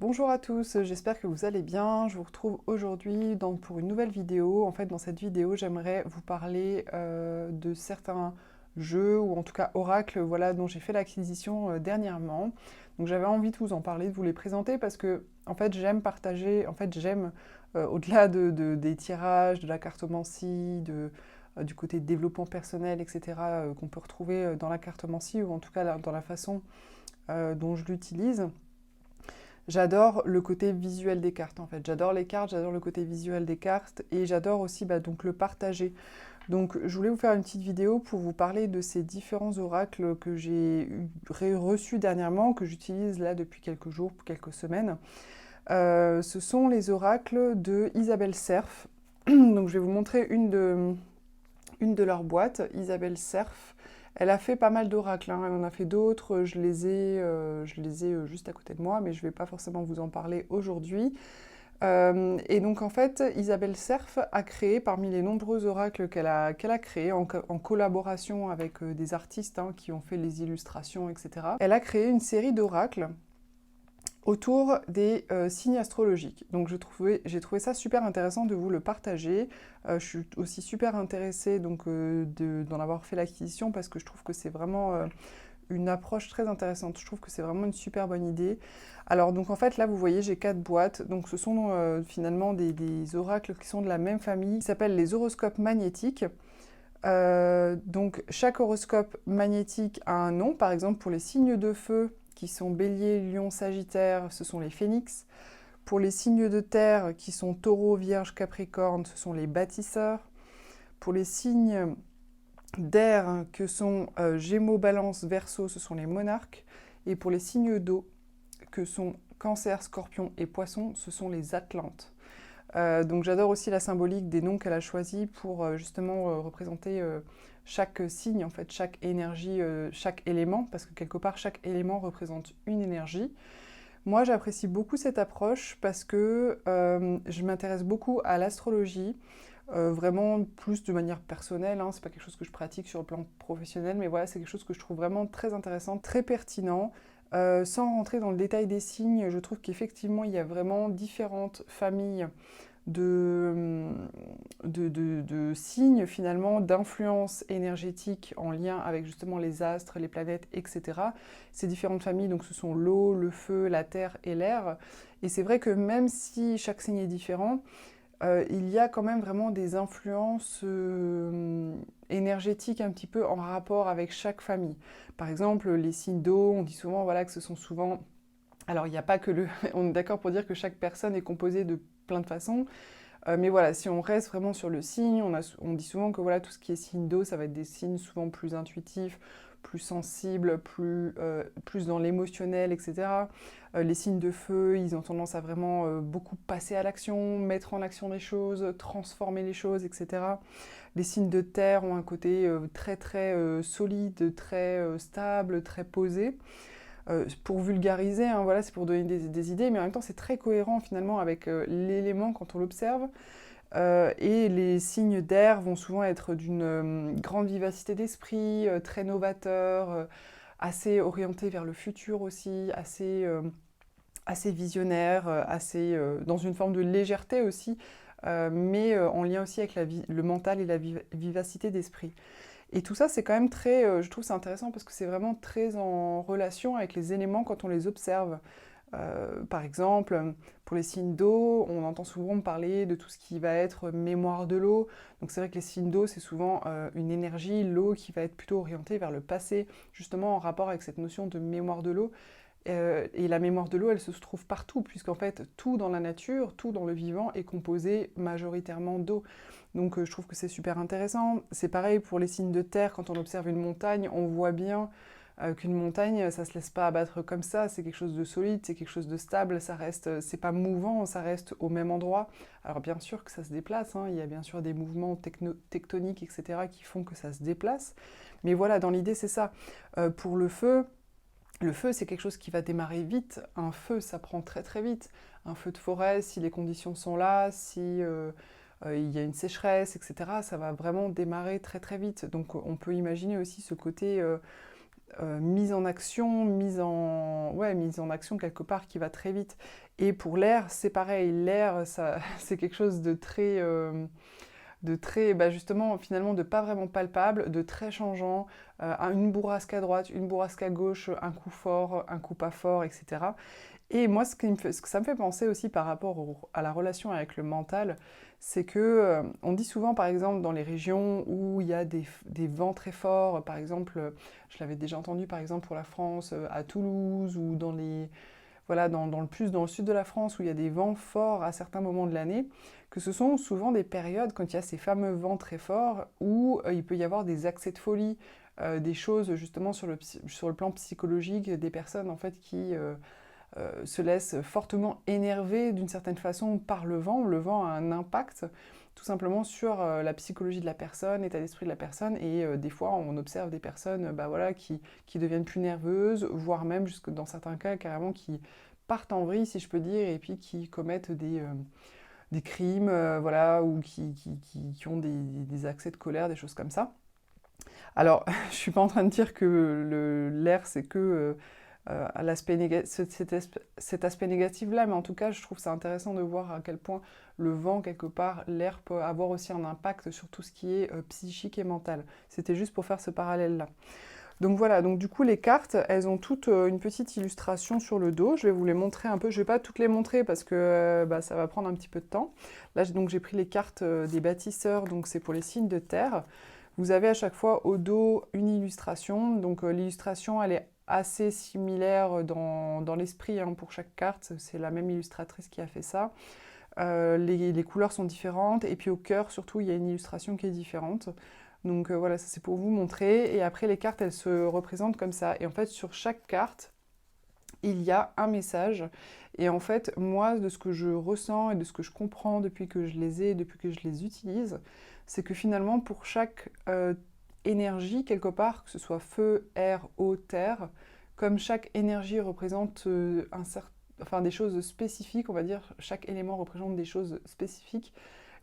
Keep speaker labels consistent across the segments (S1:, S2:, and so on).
S1: Bonjour à tous, j'espère que vous allez bien. Je vous retrouve aujourd'hui pour une nouvelle vidéo. En fait, dans cette vidéo, j'aimerais vous parler de certains jeux, ou en tout cas oracles, voilà, dont j'ai fait l'acquisition dernièrement. Donc j'avais envie de vous en parler, de vous les présenter, parce que en fait, j'aime partager, au-delà des tirages, de la cartomancie, du côté développement personnel, etc., qu'on peut retrouver dans la cartomancie, ou en tout cas dans la façon dont je l'utilise. J'adore le côté visuel des cartes en fait. J'adore les cartes, j'adore le côté visuel des cartes et j'adore aussi donc, le partager. Donc je voulais vous faire une petite vidéo pour vous parler de ces différents oracles que j'ai reçus dernièrement, que j'utilise là depuis quelques jours, quelques semaines. Ce sont les oracles de Isabelle Serf. Donc je vais vous montrer une de leurs boîtes, Isabelle Serf. Elle a fait pas mal d'oracles, hein. Elle en a fait d'autres, je les ai juste à côté de moi, mais je ne vais pas forcément vous en parler aujourd'hui. Et donc en fait, Isabelle Serf a créé, parmi les nombreux oracles qu'elle a créés en collaboration avec des artistes qui ont fait les illustrations, etc., elle a créé une série d'oracles autour des signes astrologiques. Donc j'ai trouvé ça super intéressant de vous le partager. Je suis aussi super intéressée d'en avoir fait l'acquisition parce que je trouve que c'est vraiment une approche très intéressante. Je trouve que c'est vraiment une super bonne idée. Alors donc en fait là vous voyez j'ai 4 boîtes. Donc ce sont finalement des oracles qui sont de la même famille. Ils s'appellent les horoscopes magnétiques. Donc chaque horoscope magnétique a un nom. Par exemple pour les signes de feu, qui sont Bélier, Lion, Sagittaire, ce sont les Phénix. Pour les signes de terre, qui sont Taureau, Vierge, Capricorne, ce sont les Bâtisseurs. Pour les signes d'air, que sont Gémeaux, Balance, Verseau, ce sont les Monarques. Et pour les signes d'eau, que sont Cancer, Scorpion et Poisson, ce sont les Atlantes. Donc j'adore aussi la symbolique des noms qu'elle a choisis pour justement représenter chaque signe, en fait, chaque énergie, chaque élément, parce que quelque part, chaque élément représente une énergie. Moi, j'apprécie beaucoup cette approche parce que je m'intéresse beaucoup à l'astrologie, vraiment plus de manière personnelle, hein. C'est pas quelque chose que je pratique sur le plan professionnel, mais voilà, c'est quelque chose que je trouve vraiment très intéressant, très pertinent. Sans rentrer dans le détail des signes, je trouve qu'effectivement, il y a vraiment différentes familles de, de signes finalement, d'influence énergétique en lien avec justement les astres, les planètes, etc. Ces différentes familles, donc ce sont l'eau, le feu, la terre et l'air. Et c'est vrai que même si chaque signe est différent, il y a quand même vraiment des influences énergétiques un petit peu en rapport avec chaque famille. Par exemple, les signes d'eau, on dit souvent voilà, que ce sont souvent... Alors, il n'y a pas que le... On est d'accord pour dire que chaque personne est composée de plein de façons. Mais voilà, si on reste vraiment sur le signe, on dit souvent que voilà, tout ce qui est signe d'eau, ça va être des signes souvent plus intuitifs, plus sensibles, plus dans l'émotionnel, etc. Les signes de feu, ils ont tendance à vraiment beaucoup passer à l'action, mettre en action les choses, transformer les choses, etc. Les signes de terre ont un côté très très solide, très stable, très posé. Pour vulgariser, hein, voilà, c'est pour donner des idées, mais en même temps c'est très cohérent finalement avec l'élément quand on l'observe. Et les signes d'air vont souvent être d'une grande vivacité d'esprit, très novateurs, assez orientés vers le futur aussi, assez visionnaires, dans une forme de légèreté aussi, mais en lien aussi avec le mental et la vivacité d'esprit. Et tout ça, c'est quand même très, je trouve c'est intéressant parce que c'est vraiment très en relation avec les éléments quand on les observe. Par exemple, pour les signes d'eau, on entend souvent parler de tout ce qui va être mémoire de l'eau. Donc c'est vrai que les signes d'eau, c'est souvent une énergie, l'eau qui va être plutôt orientée vers le passé, justement en rapport avec cette notion de mémoire de l'eau. Et la mémoire de l'eau, elle se trouve partout, puisqu'en fait, tout dans la nature, tout dans le vivant est composé majoritairement d'eau. Donc je trouve que c'est super intéressant. C'est pareil pour les signes de terre, quand on observe une montagne, on voit bien qu'une montagne, ça se laisse pas abattre comme ça, c'est quelque chose de solide, c'est quelque chose de stable, ça reste, c'est pas mouvant, ça reste au même endroit. Alors bien sûr que ça se déplace, hein, il y a bien sûr des mouvements tectoniques, etc., qui font que ça se déplace. Mais voilà, dans l'idée, c'est ça. Pour le feu, c'est quelque chose qui va démarrer vite. Un feu, ça prend très très vite. Un feu de forêt, si les conditions sont là, si il y a une sécheresse, etc., ça va vraiment démarrer très très vite. Donc on peut imaginer aussi ce côté mise en action, mise en action quelque part qui va très vite. Et pour l'air, c'est pareil, l'air, ça, c'est quelque chose de très, bah justement, finalement, de pas vraiment palpable, de très changeant, une bourrasque à droite, une bourrasque à gauche, un coup fort, un coup pas fort, etc. Et moi, ce que ça me fait penser aussi par rapport à la relation avec le mental, c'est que on dit souvent, par exemple, dans les régions où il y a des vents très forts, par exemple, je l'avais déjà entendu, par exemple, pour la France, à Toulouse, ou voilà, dans le sud de la France, où il y a des vents forts à certains moments de l'année, que ce sont souvent des périodes, quand il y a ces fameux vents très forts, où il peut y avoir des accès de folie, des choses justement sur le plan psychologique, des personnes en fait qui se laissent fortement énerver d'une certaine façon par le vent. Le vent a un impact tout simplement sur la psychologie de la personne, l'état d'esprit de la personne, et des fois on observe des personnes bah, voilà, qui deviennent plus nerveuses, voire même, jusque dans certains cas, carrément qui partent en vrille, si je peux dire, et puis qui commettent des crimes, voilà, ou qui ont des accès de colère, des choses comme ça. Alors, je ne suis pas en train de dire que l'air, c'est que cet aspect négatif-là, mais en tout cas, je trouve ça intéressant de voir à quel point le vent, quelque part, l'air peut avoir aussi un impact sur tout ce qui est psychique et mental. C'était juste pour faire ce parallèle-là. Donc voilà, donc du coup, les cartes, elles ont toutes une petite illustration sur le dos. Je vais vous les montrer un peu. Je ne vais pas toutes les montrer parce que bah, ça va prendre un petit peu de temps. Là, donc, j'ai pris les cartes des bâtisseurs, donc c'est pour les signes de terre. Vous avez à chaque fois au dos une illustration. Donc l'illustration, elle est assez similaire dans l'esprit hein, pour chaque carte. C'est la même illustratrice qui a fait ça. Les couleurs sont différentes. Et puis au cœur, surtout, il y a une illustration qui est différente. Donc voilà, ça c'est pour vous montrer. Et après, les cartes, elles se représentent comme ça. Et en fait, sur chaque carte, il y a un message. Et en fait, moi, de ce que je ressens et de ce que je comprends depuis que je les ai et depuis que je les utilise, c'est que finalement, pour chaque énergie, quelque part, que ce soit feu, air, eau, terre, comme chaque énergie représente des choses spécifiques, on va dire, chaque élément représente des choses spécifiques,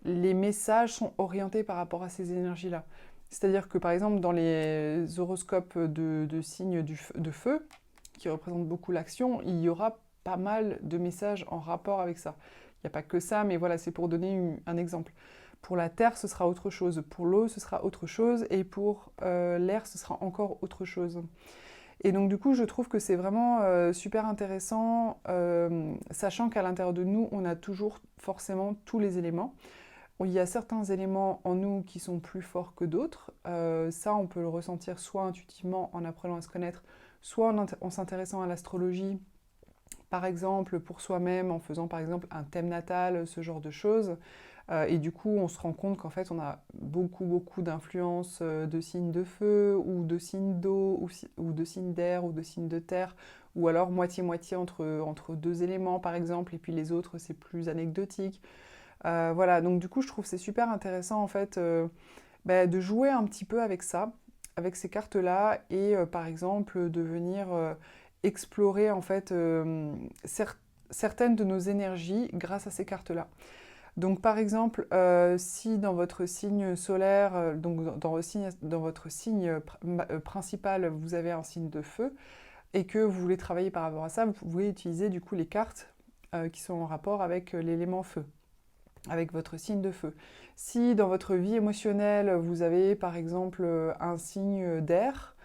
S1: les messages sont orientés par rapport à ces énergies-là. C'est-à-dire que par exemple, dans les horoscopes de signes de feu, qui représentent beaucoup l'action, il y aura pas mal de messages en rapport avec ça. Il n'y a pas que ça, mais voilà, c'est pour donner un exemple. Pour la terre, ce sera autre chose. Pour l'eau, ce sera autre chose. Et pour l'air, ce sera encore autre chose. Et donc du coup, je trouve que c'est vraiment super intéressant, sachant qu'à l'intérieur de nous, on a toujours forcément tous les éléments. Il y a certains éléments en nous qui sont plus forts que d'autres. Ça, on peut le ressentir soit intuitivement en apprenant à se connaître, soit en s'intéressant à l'astrologie, par exemple pour soi-même, en faisant par exemple un thème natal, ce genre de choses. Et du coup, on se rend compte qu'en fait, on a beaucoup d'influences de signes de feu, ou de signes d'eau, ou de signes d'air, ou de signes de terre, ou alors moitié-moitié entre deux éléments, par exemple, et puis les autres, c'est plus anecdotique. Voilà, donc du coup, je trouve c'est super intéressant, en fait, de jouer un petit peu avec ça, avec ces cartes-là, et par exemple, de venir explorer, en fait, certaines de nos énergies grâce à ces cartes-là. Donc par exemple, si dans votre signe solaire, donc dans votre signe principal, vous avez un signe de feu, et que vous voulez travailler par rapport à ça, vous pouvez utiliser du coup les cartes qui sont en rapport avec l'élément feu, avec votre signe de feu. Si dans votre vie émotionnelle, vous avez par exemple un signe d'air,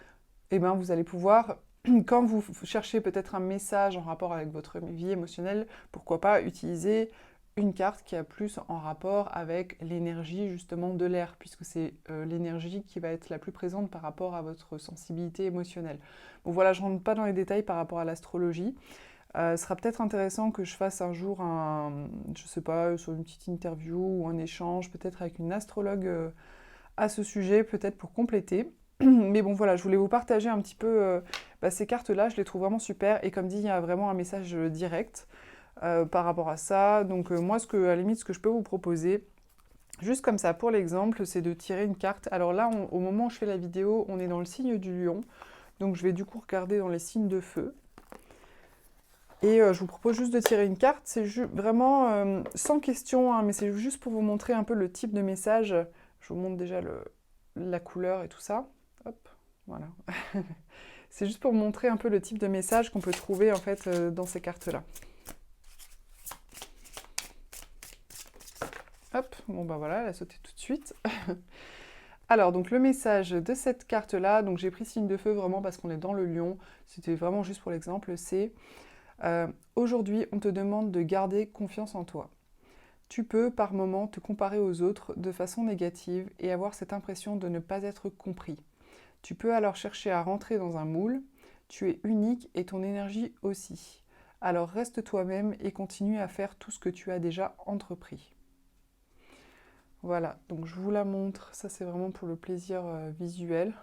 S1: eh ben, vous allez pouvoir, quand vous cherchez peut-être un message en rapport avec votre vie émotionnelle, pourquoi pas utiliser une carte qui a plus en rapport avec l'énergie justement de l'air, puisque c'est l'énergie qui va être la plus présente par rapport à votre sensibilité émotionnelle. Bon voilà, je ne rentre pas dans les détails par rapport à l'astrologie. Ce sera peut-être intéressant que je fasse un jour je sais pas, sur une petite interview ou un échange, peut-être avec une astrologue à ce sujet, peut-être pour compléter. Mais bon voilà, je voulais vous partager un petit peu ces cartes-là, je les trouve vraiment super, et comme dit, il y a vraiment un message direct par rapport à ça. Donc moi, à la limite, ce que je peux vous proposer, juste comme ça pour l'exemple, c'est de tirer une carte. Alors là, au moment où je fais la vidéo, on est dans le signe du lion, donc je vais du coup regarder dans les signes de feu. Et je vous propose juste de tirer une carte, c'est vraiment sans question, hein, mais c'est juste pour vous montrer un peu le type de message. Je vous montre déjà la couleur et tout ça. Hop, voilà. C'est juste pour montrer un peu le type de message qu'on peut trouver en fait dans ces cartes-là. Hop, bon bah voilà, elle a sauté tout de suite. Alors, donc le message de cette carte-là, donc j'ai pris signe de feu vraiment parce qu'on est dans le lion, c'était vraiment juste pour l'exemple, c'est aujourd'hui, on te demande de garder confiance en toi. Tu peux par moments te comparer aux autres de façon négative et avoir cette impression de ne pas être compris. Tu peux alors chercher à rentrer dans un moule, tu es unique et ton énergie aussi. Alors reste toi-même et continue à faire tout ce que tu as déjà entrepris. Voilà, donc je vous la montre, ça c'est vraiment pour le plaisir visuel.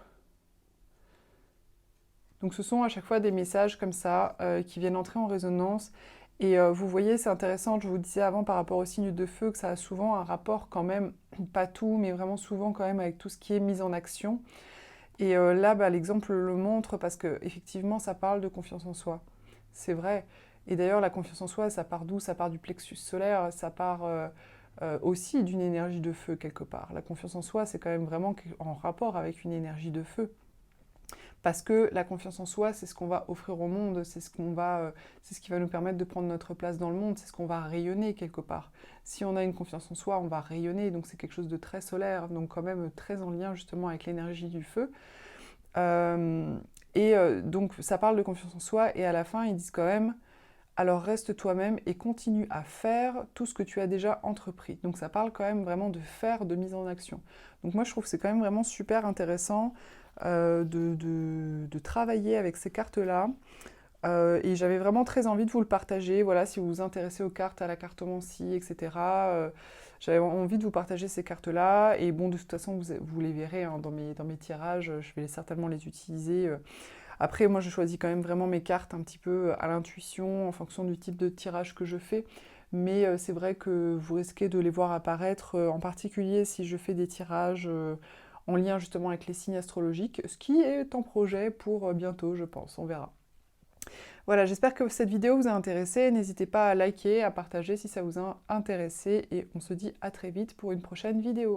S1: Donc ce sont à chaque fois des messages comme ça qui viennent entrer en résonance. Et vous voyez, c'est intéressant, je vous disais avant par rapport au signe de feu, que ça a souvent un rapport quand même, pas tout, mais vraiment souvent quand même avec tout ce qui est mise en action. Et là, bah, l'exemple le montre parce qu'effectivement, ça parle de confiance en soi. C'est vrai. Et d'ailleurs, la confiance en soi, ça part d'où? Ça part du plexus solaire, ça part aussi d'une énergie de feu quelque part. La confiance en soi, c'est quand même vraiment en rapport avec une énergie de feu. Parce que la confiance en soi, c'est ce qu'on va offrir au monde, c'est ce qui va nous permettre de prendre notre place dans le monde, c'est ce qu'on va rayonner quelque part. Si on a une confiance en soi, on va rayonner, donc c'est quelque chose de très solaire, donc quand même très en lien justement avec l'énergie du feu. Donc ça parle de confiance en soi, et à la fin ils disent quand même, alors reste toi-même et continue à faire tout ce que tu as déjà entrepris. Donc ça parle quand même vraiment de faire, de mise en action. Donc moi je trouve que c'est quand même vraiment super intéressant de travailler avec ces cartes-là. Et j'avais vraiment très envie de vous le partager. Voilà, si vous vous intéressez aux cartes, à la cartomancie, etc. J'avais envie de vous partager ces cartes-là. Et bon, de toute façon, vous les verrez hein, dans mes tirages. Je vais certainement les utiliser. Après, moi, je choisis quand même vraiment mes cartes un petit peu à l'intuition, en fonction du type de tirage que je fais. Mais c'est vrai que vous risquez de les voir apparaître, en particulier si je fais des tirages en lien justement avec les signes astrologiques, ce qui est en projet pour bientôt, je pense, on verra. Voilà, j'espère que cette vidéo vous a intéressé. N'hésitez pas à liker, à partager si ça vous a intéressé. Et on se dit à très vite pour une prochaine vidéo.